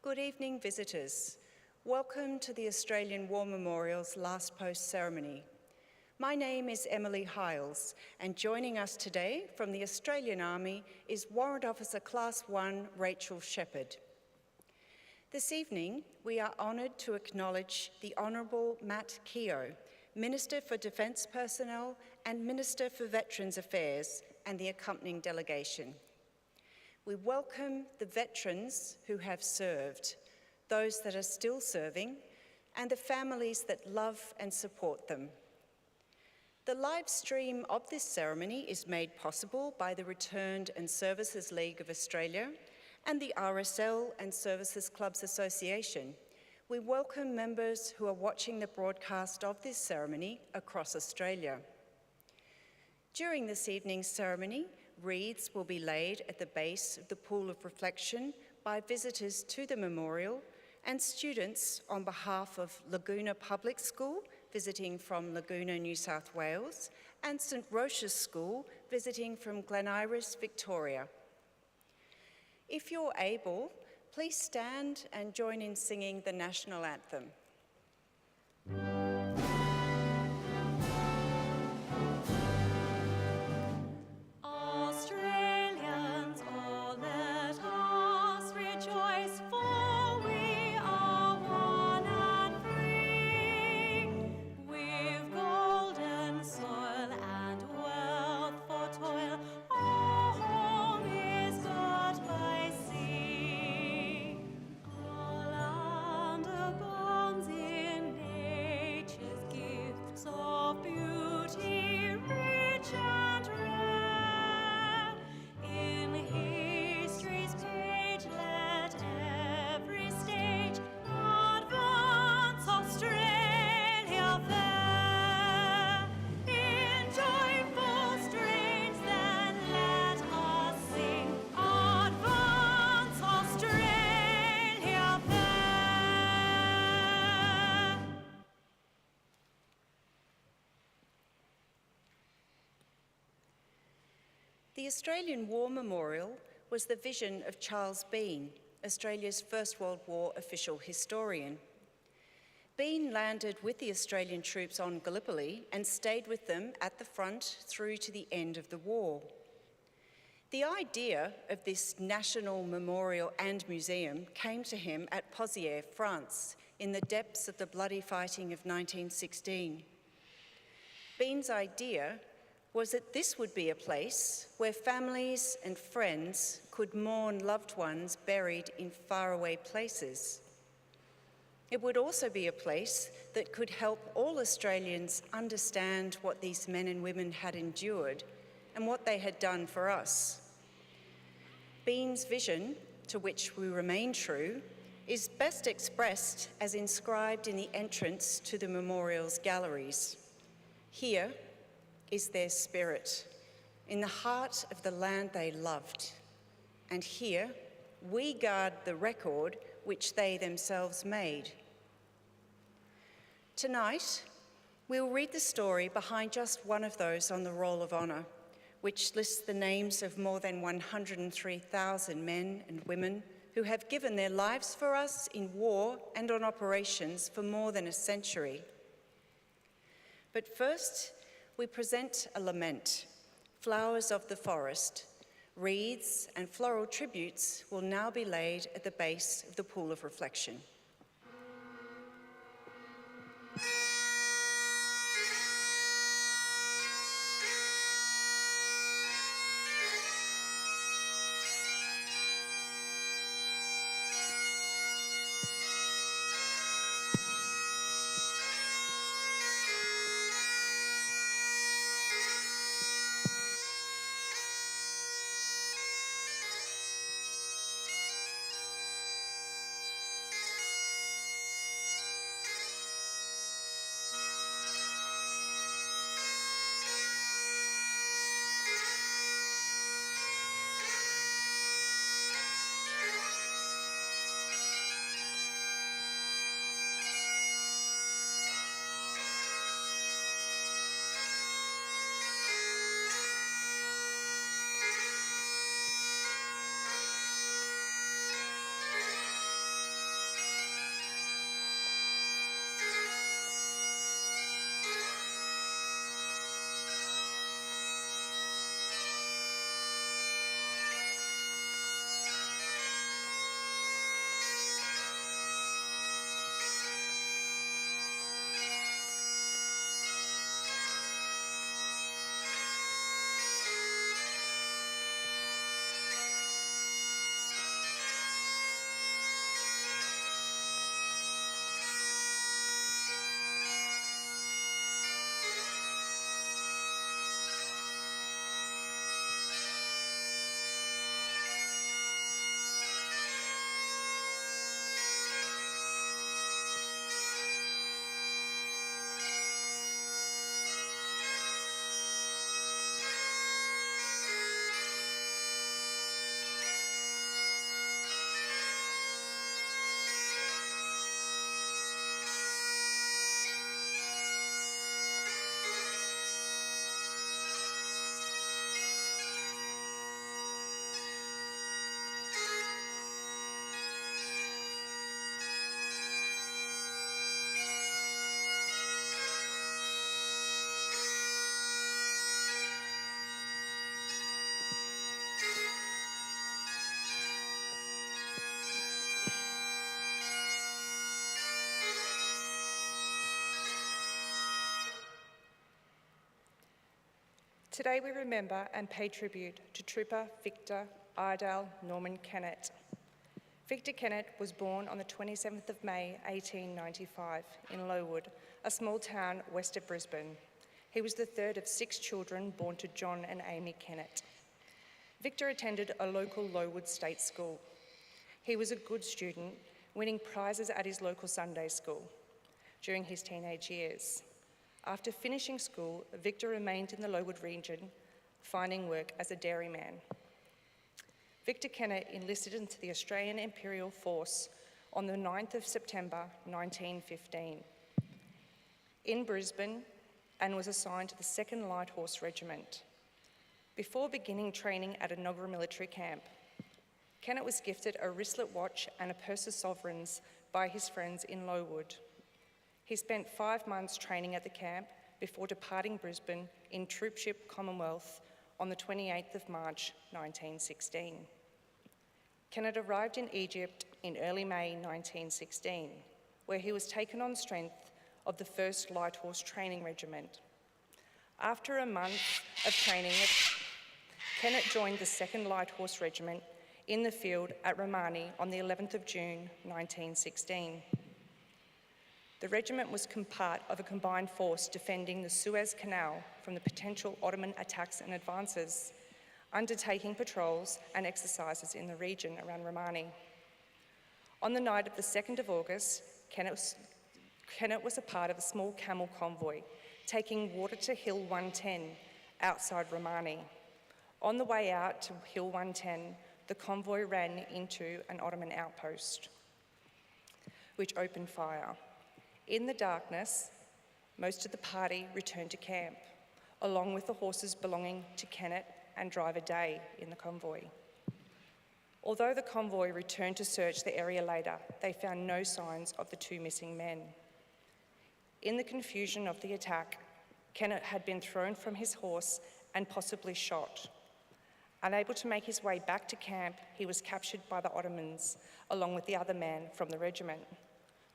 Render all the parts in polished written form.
Good evening, visitors. Welcome to the Australian War Memorial's Last Post ceremony. My name is Emily Hiles, and joining us today from the Australian Army is Warrant Officer Class 1 Rachel Shepherd. This evening, we are honoured to acknowledge the Honourable Matt Keogh, Minister for Defence Personnel and Minister for Veterans Affairs, and the accompanying delegation. We welcome the veterans who have served, those that are still serving, and the families that love and support them. The live stream of this ceremony is made possible by the Returned and Services League of Australia and the RSL and Services Clubs Association. We welcome members who are watching the broadcast of this ceremony across Australia. During this evening's ceremony, wreaths will be laid at the base of the pool of reflection by visitors to the memorial and students on behalf of Laguna Public School, visiting from Laguna, New South Wales, and St Roche's School, visiting from Glen Iris, Victoria. If you're able, please stand and join in singing the National Anthem. The Australian War Memorial was the vision of Charles Bean, Australia's First World War official historian. Bean landed with the Australian troops on Gallipoli and stayed with them at the front through to the end of the war. The idea of this national memorial and museum came to him at Pozières, France, in the depths of the bloody fighting of 1916. Bean's idea was that this would be a place where families and friends could mourn loved ones buried in faraway places. It would also be a place that could help all Australians understand what these men and women had endured and what they had done for us. Bean's vision, to which we remain true, is best expressed as inscribed in the entrance to the memorial's galleries. Here is their spirit, in the heart of the land they loved. And here, we guard the record which they themselves made. Tonight, we'll read the story behind just one of those on the Roll of Honour, which lists the names of more than 103,000 men and women who have given their lives for us in war and on operations for more than a century. But first, we present a lament, Flowers of the Forest. Wreaths and floral tributes will now be laid at the base of the pool of reflection. Today we remember and pay tribute to Trooper Victor Iredale Norman Kennett. Victor Kennett was born on the 27th of May 1895 in Lowood, a small town west of Brisbane. He was the third of 6 children born to John and Amy Kennett. Victor attended a local Lowood state school. He was a good student, winning prizes at his local Sunday school during his teenage years. After finishing school, Victor remained in the Lowood region, finding work as a dairyman. Victor Kennett enlisted into the Australian Imperial Force on the 9th of September 1915 in Brisbane and was assigned to the 2nd Light Horse Regiment. Before beginning training at a Noggara military camp, Kennett was gifted a wristlet watch and a purse of sovereigns by his friends in Lowood. He spent 5 months training at the camp before departing Brisbane in Troopship Commonwealth on the 28th of March 1916. Kennett arrived in Egypt in early May 1916, where he was taken on strength of the 1st Light Horse Training Regiment. After a month of training, Kennett joined the 2nd Light Horse Regiment in the field at Romani on the 11th of June 1916. The regiment was part of a combined force defending the Suez Canal from the potential Ottoman attacks and advances, undertaking patrols and exercises in the region around Romani. On the night of the 2nd of August, Kennett was a part of a small camel convoy taking water to Hill 110 outside Romani. On the way out to Hill 110, the convoy ran into an Ottoman outpost, which opened fire. In the darkness, most of the party returned to camp, along with the horses belonging to Kennett and driver Day in the convoy. Although the convoy returned to search the area later, they found no signs of the 2 missing men. In the confusion of the attack, Kennett had been thrown from his horse and possibly shot. Unable to make his way back to camp, he was captured by the Ottomans, along with the other man from the regiment.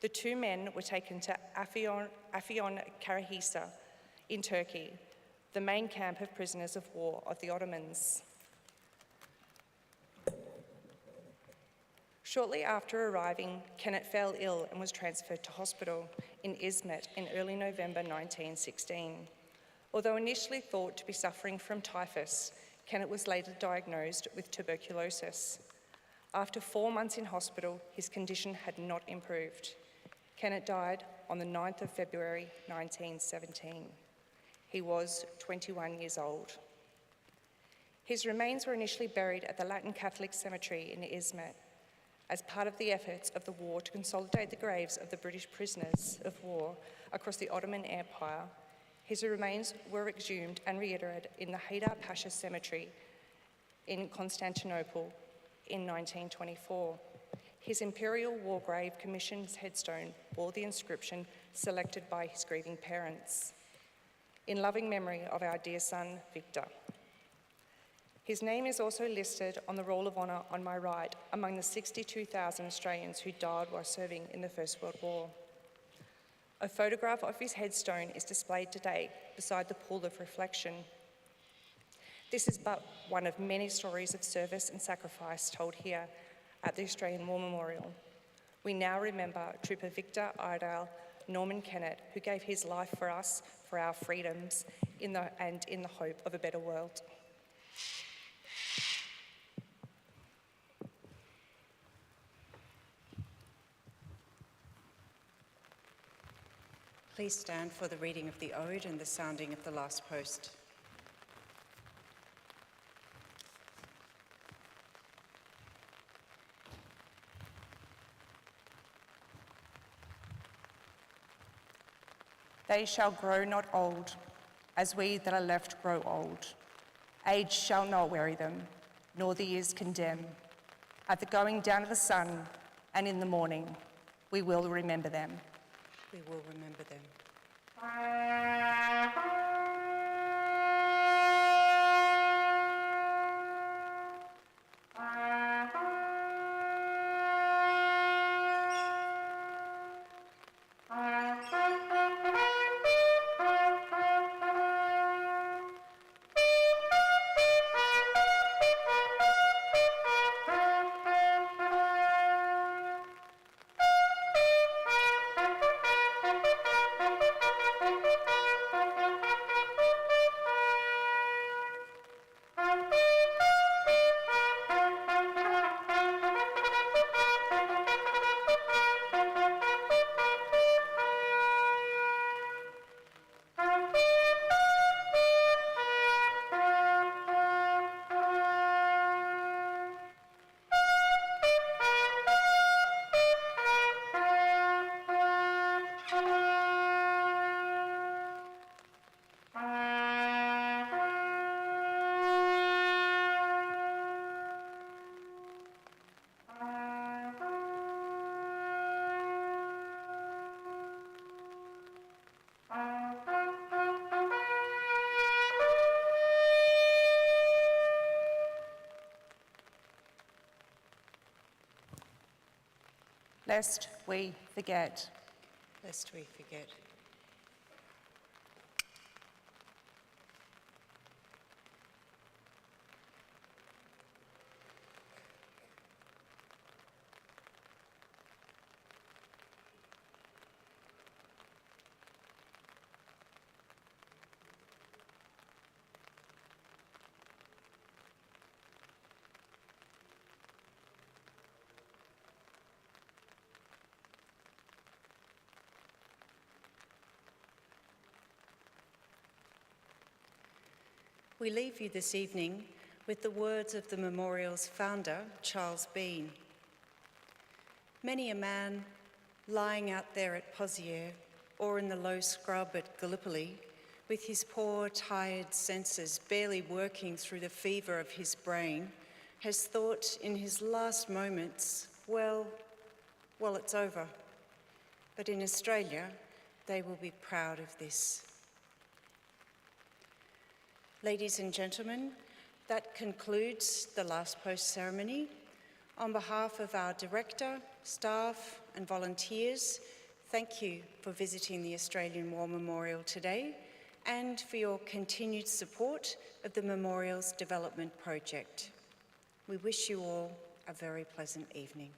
The 2 men were taken to Afyon Karahisar in Turkey, the main camp of prisoners of war of the Ottomans. Shortly after arriving, Kennett fell ill and was transferred to hospital in Izmit in early November 1916. Although initially thought to be suffering from typhus, Kennett was later diagnosed with tuberculosis. After 4 months in hospital, his condition had not improved. Kennett died on the 9th of February 1917. He was 21 years old. His remains were initially buried at the Latin Catholic Cemetery in Izmit as part of the efforts of the war to consolidate the graves of the British prisoners of war across the Ottoman Empire. His remains were exhumed and reiterated in the Haydar Pasha Cemetery in Constantinople in 1924. His Imperial War Grave Commission's headstone bore the inscription selected by his grieving parents, "In loving memory of our dear son, Victor." His name is also listed on the Roll of Honour on my right among the 62,000 Australians who died while serving in the First World War. A photograph of his headstone is displayed today beside the pool of reflection. This is but one of many stories of service and sacrifice told here at the Australian War Memorial. We now remember Trooper Victor Iredale Norman Kennett, who gave his life for us, for our freedoms, in the hope of a better world. Please stand for the reading of the Ode and the sounding of the last post. They shall grow not old, as we that are left grow old. Age shall not weary them, nor the years condemn. At the going down of the sun and in the morning, we will remember them. We will remember them. lest we forget. Lest we forget. We leave you this evening with the words of the memorial's founder, Charles Bean. Many a man lying out there at Pozières or in the low scrub at Gallipoli, with his poor, tired senses barely working through the fever of his brain, has thought in his last moments, well, it's over. But in Australia, they will be proud of this. Ladies and gentlemen, that concludes the last post ceremony. On behalf of our director, staff and volunteers, thank you for visiting the Australian War Memorial today and for your continued support of the Memorial's development project. We wish you all a very pleasant evening.